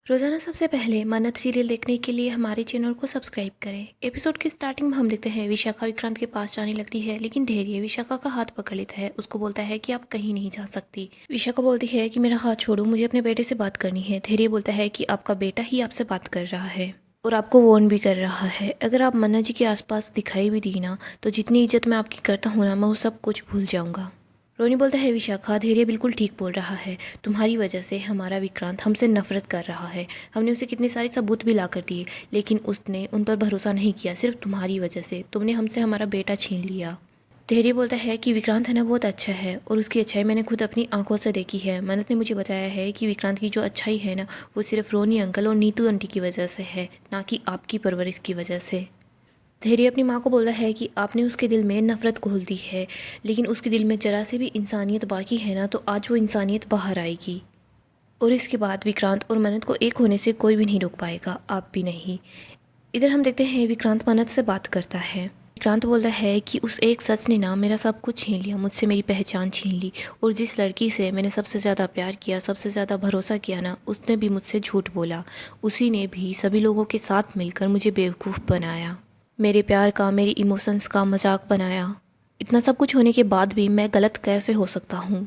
रोजाना सबसे पहले मन्नत सीरियल देखने के लिए हमारे चैनल को सब्सक्राइब करें। एपिसोड की स्टार्टिंग में हम देखते हैं विशाखा विक्रांत के पास जाने लगती है, लेकिन धैर्य विशाखा का हाथ पकड़ लेता है। उसको बोलता है कि आप कहीं नहीं जा सकती। विशाखा बोलती है कि मेरा हाथ छोड़ो, मुझे अपने बेटे से बात करनी है। धैर्य बोलता है कि आपका बेटा ही आपसे बात कर रहा है और आपको वार्न भी कर रहा है। अगर आप मन्नत जी के आसपास दिखाई भी दी ना, तो जितनी इज्जत मैं आपकी करता हूँ ना, मैं वो सब कुछ भूल जाऊंगा। रोनी बोलता है विशाखा, धैर्य बिल्कुल ठीक बोल रहा है। तुम्हारी वजह से हमारा विक्रांत हमसे नफरत कर रहा है। हमने उसे कितने सारे सबूत भी ला कर दिए, लेकिन उसने उन पर भरोसा नहीं किया। सिर्फ तुम्हारी वजह से तुमने हमसे हमारा बेटा छीन लिया। धैर्य बोलता है कि विक्रांत है ना बहुत अच्छा है, और उसकी अच्छाई मैंने खुद अपनी आंखों से देखी है। मन्नत ने मुझे बताया है कि विक्रांत की जो अच्छाई है ना, वो सिर्फ रोनी अंकल और नीतू आंटी की वजह से है, ना कि आपकी परवरिश की वजह से। धैर्य अपनी माँ को बोलता है कि आपने उसके दिल में नफ़रत घोल दी है, लेकिन उसके दिल में जरा सी भी इंसानियत बाकी है ना, तो आज वो इंसानियत बाहर आएगी। और इसके बाद विक्रांत और मन्नत को एक होने से कोई भी नहीं रोक पाएगा, आप भी नहीं। इधर हम देखते हैं विक्रांत मन्नत से बात करता है। विक्रांत बोलता है कि उस एक सच ने ना मेरा सब कुछ छीन लिया, मुझसे मेरी पहचान छीन ली। और जिस लड़की से मैंने सबसे ज़्यादा प्यार किया, सबसे ज़्यादा भरोसा किया ना, उसने भी मुझसे झूठ बोला। उसी ने भी सभी लोगों के साथ मिलकर मुझे बेवकूफ़ बनाया, मेरे प्यार का, मेरी इमोशंस का मजाक बनाया। इतना सब कुछ होने के बाद भी मैं गलत कैसे हो सकता हूँ?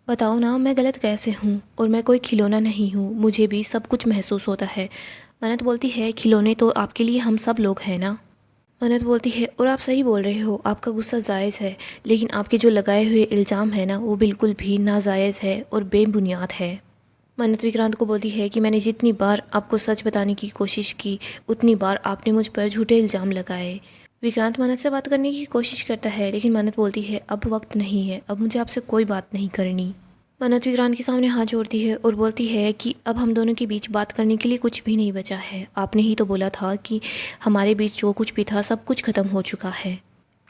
बताओ ना, मैं गलत कैसे हूँ? और मैं कोई खिलौना नहीं हूँ, मुझे भी सब कुछ महसूस होता है। मन्नत बोलती है खिलौने तो आपके लिए हम सब लोग हैं ना। मन्नत बोलती है और आप सही बोल रहे हो, आपका गुस्सा जायज़ है, लेकिन आपके जो लगाए हुए इल्ज़ाम है ना, वो बिल्कुल भी नाजायज़ है और बेबुनियाद है। मन्नत विक्रांत को बोलती है कि मैंने जितनी बार आपको सच बताने की कोशिश की, उतनी बार आपने मुझ पर झूठे इल्ज़ाम लगाए। विक्रांत मन्नत से बात करने की कोशिश करता है, लेकिन मन्नत बोलती है अब वक्त नहीं है, अब मुझे आपसे कोई बात नहीं करनी। मन्नत विक्रांत के सामने हाथ जोड़ती है और बोलती है कि अब हम दोनों के बीच बात करने के लिए कुछ भी नहीं बचा है। आपने ही तो बोला था कि हमारे बीच जो कुछ भी था सब कुछ खत्म हो चुका है।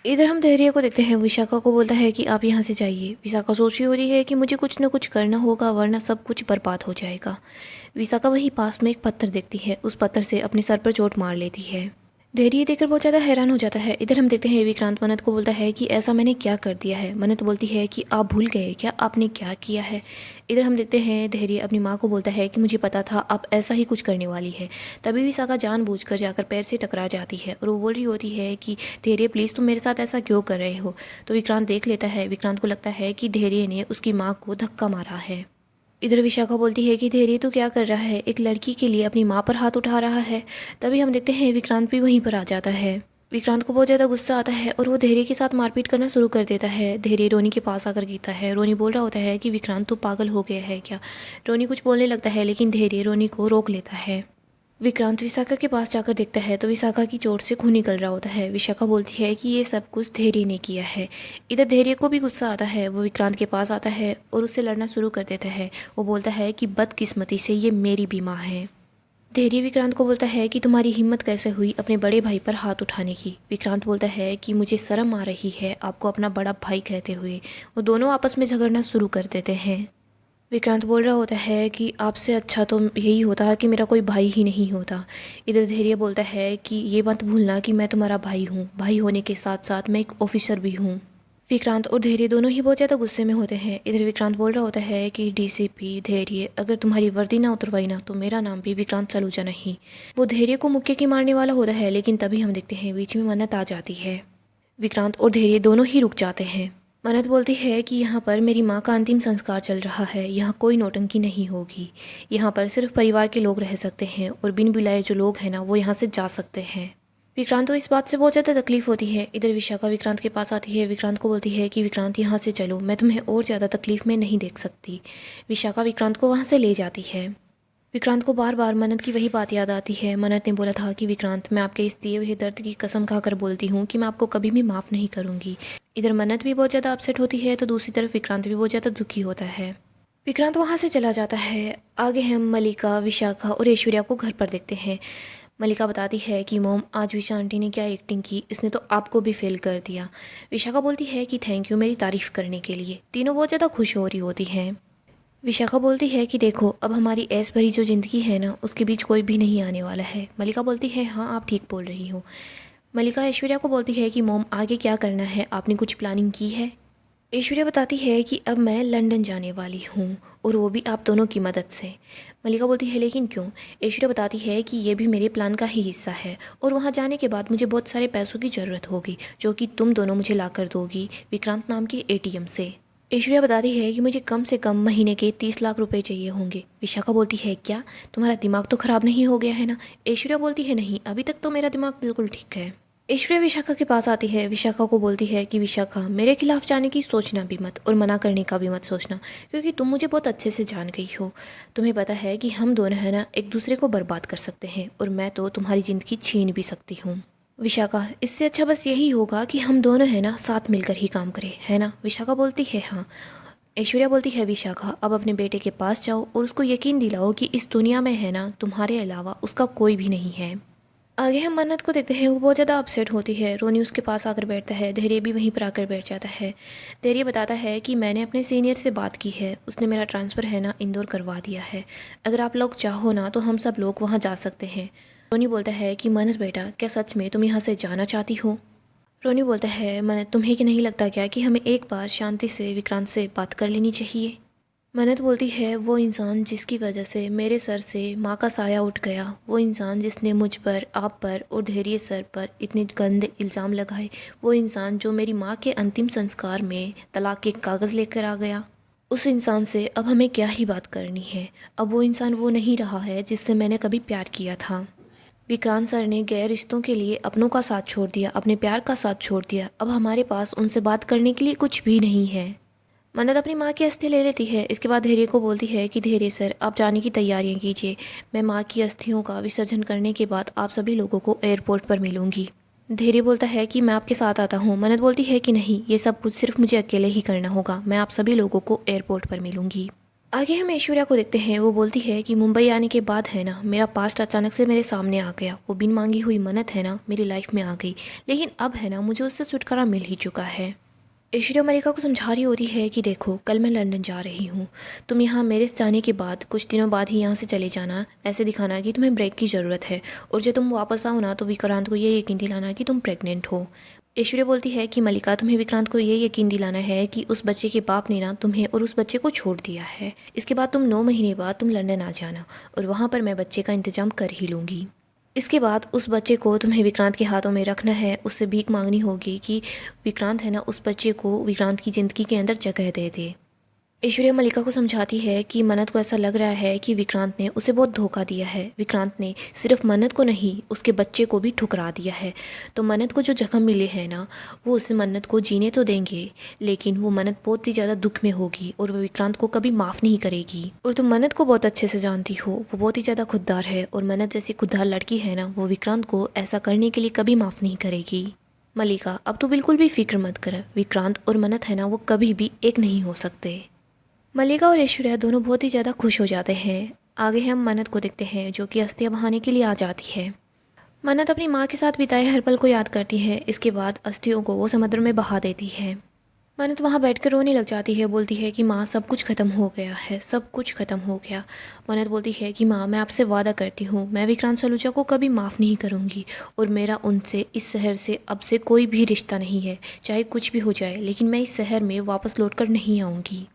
इधर हम धैर्य को देखते हैं। विशाखा को बोलता है कि आप यहाँ से जाइए। विशाखा सोच रही होती है कि मुझे कुछ न कुछ करना होगा, वरना सब कुछ बर्बाद हो जाएगा। विशाखा वहीं पास में एक पत्थर देखती है, उस पत्थर से अपने सर पर चोट मार लेती है। धैर्य देखकर बहुत ज़्यादा हैरान हो जाता है। इधर हम देखते हैं विक्रांत मन्नत को बोलता है कि ऐसा मैंने क्या कर दिया है। मन्नत बोलती है कि आप भूल गए क्या आपने क्या किया है। इधर हम देखते हैं धैर्य अपनी माँ को बोलता है कि मुझे पता था आप ऐसा ही कुछ करने वाली है। तभी विशाखा जानबूझकर जाकर पैर से टकरा जाती है और वो बोल रही होती है कि धैर्य प्लीज़ तुम मेरे साथ ऐसा क्यों कर रहे हो। तो विक्रांत देख लेता है। विक्रांत को लगता है कि धैर्य ने उसकी माँ को धक्का मारा है। इधर विशाखा बोलती है कि धैर्य तो क्या कर रहा है, एक लड़की के लिए अपनी माँ पर हाथ उठा रहा है। तभी हम देखते हैं विक्रांत भी वहीं पर आ जाता है। विक्रांत को बहुत ज़्यादा गुस्सा आता है और वो धैर्य के साथ मारपीट करना शुरू कर देता है। धैर्य रोनी के पास आकर गिरता है। रोनी बोल रहा होता है कि विक्रांत तो पागल हो गया है क्या। रोनी कुछ बोलने लगता है, लेकिन धैर्य रोनी को रोक लेता है। विक्रांत विशाखा के पास जाकर देखता है तो विशाखा की चोट से खून निकल रहा होता है। विशाखा बोलती है कि ये सब कुछ धैर्य ने किया है। इधर धैर्य को भी गुस्सा आता है। वो विक्रांत के पास आता है और उससे लड़ना शुरू कर देता है। वो बोलता है कि बदकिस्मती से ये मेरी भी माँ है। धैर्य विक्रांत को बोलता है कि तुम्हारी हिम्मत कैसे हुई अपने बड़े भाई पर हाथ उठाने की। विक्रांत बोलता है कि मुझे शर्म आ रही है आपको अपना बड़ा भाई कहते हुए। वो दोनों आपस में झगड़ना शुरू कर देते हैं। विक्रांत बोल रहा होता है कि आपसे अच्छा तो यही होता कि मेरा कोई भाई ही नहीं होता। इधर धैर्य बोलता है कि ये मत भूलना कि मैं तुम्हारा भाई हूँ, भाई होने के साथ साथ मैं एक ऑफिसर भी हूँ। विक्रांत और धैर्य दोनों ही बहुत ज़्यादा गुस्से में होते हैं। इधर विक्रांत बोल रहा होता है कि डीसीपी धैर्य, अगर तुम्हारी वर्दी ना उतरवाई ना, तो मेरा नाम भी विक्रांत सलूजा नहीं। वो धैर्य को मुक्के की मारने वाला होता है, लेकिन तभी हम देखते हैं बीच में मन्नत आ जाती है। विक्रांत और धैर्य दोनों ही रुक जाते हैं। मन्नत बोलती है कि यहाँ पर मेरी माँ का अंतिम संस्कार चल रहा है, यहाँ कोई नौटंकी नहीं होगी। यहाँ पर सिर्फ परिवार के लोग रह सकते हैं और बिन बुलाए जो लोग हैं ना, वो यहाँ से जा सकते हैं। विक्रांत को इस बात से बहुत ज़्यादा तकलीफ होती है। इधर विशाखा विक्रांत के पास आती है। विक्रांत को बोलती है कि विक्रांत यहाँ से चलो, मैं तुम्हें और ज़्यादा तकलीफ में नहीं देख सकती। विशाखा विक्रांत को वहाँ से ले जाती है। विक्रांत को बार बार मन्नत की वही बात याद आती है। मन्नत ने बोला था कि विक्रांत, मैं आपके इस दिए हुए दर्द की कसम खाकर बोलती हूँ कि मैं आपको कभी भी माफ़ नहीं करूँगी। इधर मन्नत भी बहुत ज़्यादा अपसेट होती है, तो दूसरी तरफ विक्रांत भी बहुत ज़्यादा दुखी होता है। विक्रांत वहाँ से चला जाता है। आगे हम मलिका, विशाखा और ऐश्वर्या को घर पर देखते हैं। मलिका बताती है कि मोम, आज विशा आंटी ने क्या एक्टिंग की, इसने तो आपको भी फेल कर दिया। विशाखा बोलती है कि थैंक यू मेरी तारीफ़ करने के लिए। तीनों बहुत ज़्यादा खुश हो रही होती हैं। विशाखा बोलती है कि देखो, अब हमारी ऐश भरी जो ज़िंदगी है ना, उसके बीच कोई भी नहीं आने वाला है। मलिका बोलती है हाँ आप ठीक बोल रही हो। मलिका ऐश्वर्या को बोलती है कि मोम, आगे क्या करना है, आपने कुछ प्लानिंग की है। ऐश्वर्या बताती है कि अब मैं लंदन जाने वाली हूँ और वो भी आप दोनों की मदद से। मल्लिका बोलती है लेकिन क्यों? ऐश्वर्या बताती है कि ये भी मेरे प्लान का ही हिस्सा है और वहाँ जाने के बाद मुझे बहुत सारे पैसों की ज़रूरत होगी जो कि तुम दोनों मुझे ला कर दोगी विक्रांत नाम के एटीएम से। ऐश्वर्या बताती है कि मुझे कम से कम महीने के 30 लाख रुपए चाहिए होंगे। विशाखा बोलती है क्या तुम्हारा दिमाग तो ख़राब नहीं हो गया है ना? ऐश्वर्या बोलती है नहीं, अभी तक तो मेरा दिमाग बिल्कुल ठीक है। ऐश्वर्या विशाखा के पास आती है। विशाखा को बोलती है कि विशाखा मेरे खिलाफ जाने की सोचना भी मत और मना करने का भी मत सोचना, क्योंकि तुम मुझे बहुत अच्छे से जान गई हो। तुम्हें पता है कि हम दोनों है ना एक दूसरे को बर्बाद कर सकते हैं और मैं तो तुम्हारी ज़िंदगी छीन भी सकती हूँ। विशाखा इससे अच्छा बस यही होगा कि हम दोनों है ना साथ मिलकर ही काम करें, है ना? विशाखा बोलती है हाँ। ऐश्वर्या बोलती है विशाखा अब अपने बेटे के पास जाओ और उसको यकीन दिलाओ कि इस दुनिया में है ना तुम्हारे अलावा उसका कोई भी नहीं है। आगे हम मन्नत को देखते हैं। वो बहुत ज़्यादा अपसेट होती है। रोनी उसके पास आकर बैठता है। धैर्य भी वहीं पर आकर बैठ जाता है। धैर्य बताता है कि मैंने अपने सीनियर से बात की है, उसने मेरा ट्रांसफ़र है ना इंदौर करवा दिया है। अगर आप लोग चाहो ना तो हम सब लोग वहाँ जा सकते हैं। रोनी बोलता है कि मन्नत बेटा क्या सच में तुम यहाँ से जाना चाहती हो? रोनी बोलता है मन्नत तुम्हें कि नहीं लगता क्या कि हमें एक बार शांति से विक्रांत से बात कर लेनी चाहिए? मन्नत बोलती है वो इंसान जिसकी वजह से मेरे सर से माँ का साया उठ गया, वो इंसान जिसने मुझ पर, आप पर और धैर्य सर पर इतने गंदे इल्ज़ाम लगाए, वो इंसान जो मेरी माँ के अंतिम संस्कार में तलाक के कागज़ लेकर आ गया, उस इंसान से अब हमें क्या ही बात करनी है। अब वो इंसान वो नहीं रहा है जिससे मैंने कभी प्यार किया था। विक्रांत सर ने गैर रिश्तों के लिए अपनों का साथ छोड़ दिया, अपने प्यार का साथ छोड़ दिया। अब हमारे पास उनसे बात करने के लिए कुछ भी नहीं है। मन्नत अपनी माँ की अस्थि ले लेती है। इसके बाद धैर्य को बोलती है कि धैर्य सर आप जाने की तैयारियां कीजिए, मैं माँ की अस्थियों का विसर्जन करने के बाद आप सभी लोगों को एयरपोर्ट पर मिलूंगी। धैर्य बोलता है कि मैं आपके साथ आता हूँ। मन्नत बोलती है कि नहीं, ये सब कुछ सिर्फ मुझे अकेले ही करना होगा, मैं आप सभी लोगों को एयरपोर्ट पर मिलूंगी। आगे हम ऐश्वर्या को देखते हैं। वो बोलती है कि मुंबई आने के बाद है ना मेरा पास्ट अचानक से मेरे सामने आ गया। वो बिन मांगी हुई मन्नत है ना मेरी लाइफ में आ गई, लेकिन अब है ना मुझे उससे छुटकारा मिल ही चुका है। ऐश्वर्या मल्लिका को समझा रही होती है कि देखो कल मैं लंदन जा रही हूँ, तुम यहाँ मेरे जाने के बाद कुछ दिनों बाद ही यहाँ से चले जाना, ऐसे दिखाना कि तुम्हें ब्रेक की ज़रूरत है और जब तुम वापस आओ ना तो विक्रांत को ये यकीन दिलाना कि तुम प्रेग्नेंट हो। ऐश्वर्या बोलती है कि मल्लिका तुम्हें विक्रांत को ये यकीन दिलाना है कि उस बच्चे के बाप ने ना तुम्हें और उस बच्चे को छोड़ दिया है। इसके बाद तुम 9 महीने बाद तुम लंदन आ जाना और वहाँ पर मैं बच्चे का इंतजाम कर ही लूँगी। इसके बाद उस बच्चे को तुम्हें विक्रांत के हाथों में रखना है, उससे भीख मांगनी होगी कि विक्रांत है ना उस बच्चे को विक्रांत की ज़िंदगी के अंदर जगह दे दे। ऐश्वर्या मल्लिका को समझाती है कि मन्नत को ऐसा लग रहा है कि विक्रांत ने उसे बहुत धोखा दिया है। विक्रांत ने सिर्फ मन्नत को नहीं उसके बच्चे को भी ठुकरा दिया है। तो मन्नत को जो जख्म मिले हैं ना वो उस मन्नत को जीने तो देंगे, लेकिन वो मन्नत बहुत ही ज़्यादा दुख में होगी और वो विक्रांत को कभी माफ़ नहीं करेगी। और तुम मन्नत को बहुत अच्छे से जानती हो, वो बहुत ही ज़्यादा खुददार है और मन्नत जैसी खुददार लड़की है ना वो विक्रांत को ऐसा करने के लिए कभी माफ़ नहीं करेगी। मल्लिका अब तो बिल्कुल भी फिक्र मत कर, विक्रांत और मन्नत है ना वो कभी भी एक नहीं हो सकते। मल्लिका और ऐश्वर्या दोनों बहुत ही ज़्यादा खुश हो जाते हैं। आगे हम मन्नत को देखते हैं जो कि अस्थियाँ बहाने के लिए आ जाती है। मन्नत अपनी माँ के साथ बिताए हर पल को याद करती है। इसके बाद अस्थियों को वो समुद्र में बहा देती है। मन्नत वहाँ बैठकर रोने लग जाती है, बोलती है कि माँ सब कुछ ख़त्म हो गया है, सब कुछ ख़त्म हो गया। मन्नत बोलती है कि माँ मैं आपसे वादा करती हूँ मैं विक्रांत सलूजा को कभी माफ़ नहीं करूँगी और मेरा उनसे इस शहर से अब से कोई भी रिश्ता नहीं है, चाहे कुछ भी हो जाए, लेकिन मैं इस शहर में वापस लौट कर नहीं आऊँगी।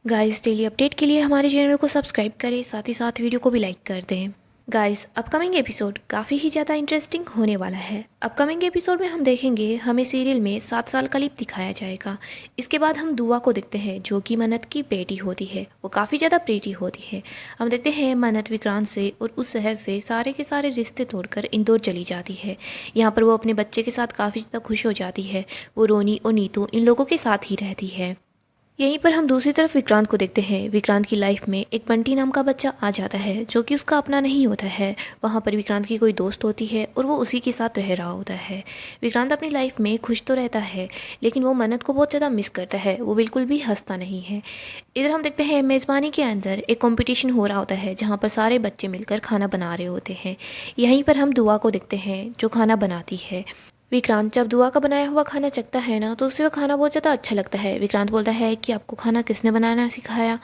गाइस डेली अपडेट के लिए हमारे चैनल को सब्सक्राइब करें, साथ ही साथ वीडियो को भी लाइक कर दें। गाइस अपकमिंग एपिसोड काफ़ी ही ज़्यादा इंटरेस्टिंग होने वाला है। अपकमिंग एपिसोड में हम देखेंगे हमें सीरियल में 7 साल का लिप दिखाया जाएगा। इसके बाद हम दुआ को देखते हैं जो कि मन्नत की बेटी होती है, वो काफ़ी ज़्यादा प्रीटी होती है। हम देखते हैं मन्नत विक्रांत से और उस शहर से सारे के सारे रिश्ते तोड़कर इंदौर चली जाती है। यहाँ पर वो अपने बच्चे के साथ काफ़ी ज़्यादा खुश हो जाती है। वो रोनी और नीतू इन लोगों के साथ ही रहती है। यहीं पर हम दूसरी तरफ विक्रांत को देखते हैं। विक्रांत की लाइफ में एक बंटी नाम का बच्चा आ जाता है जो कि उसका अपना नहीं होता है। वहाँ पर विक्रांत की कोई दोस्त होती है और वो उसी के साथ रह रहा होता है। विक्रांत अपनी लाइफ में खुश तो रहता है, लेकिन वो मन्नत को बहुत ज़्यादा मिस करता है, वो बिल्कुल भी हंसता नहीं है। इधर हम देखते हैं मेज़बानी के अंदर एक कॉम्पिटिशन हो रहा होता है जहाँ पर सारे बच्चे मिलकर खाना बना रहे होते हैं। यहीं पर हम दुआ को देखते हैं जो खाना बनाती है। विक्रांत जब दुआ का बनाया हुआ खाना चखता है ना तो उसे वो खाना बहुत ज़्यादा अच्छा लगता है। विक्रांत बोलता है कि आपको खाना किसने बनाना सिखाया?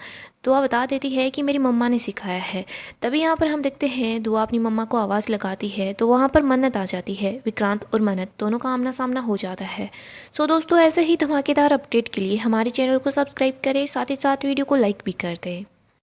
दुआ बता देती है कि मेरी मम्मा ने सिखाया है। तभी यहाँ पर हम देखते हैं दुआ अपनी मम्मा को आवाज़ लगाती है तो वहाँ पर मन्नत आ जाती है। विक्रांत और मन्नत दोनों का आमना सामना हो जाता है। सो दोस्तों, ऐसे ही धमाकेदार अपडेट के लिए हमारे चैनल को सब्सक्राइब करें, साथ ही साथ वीडियो को लाइक भी कर दें।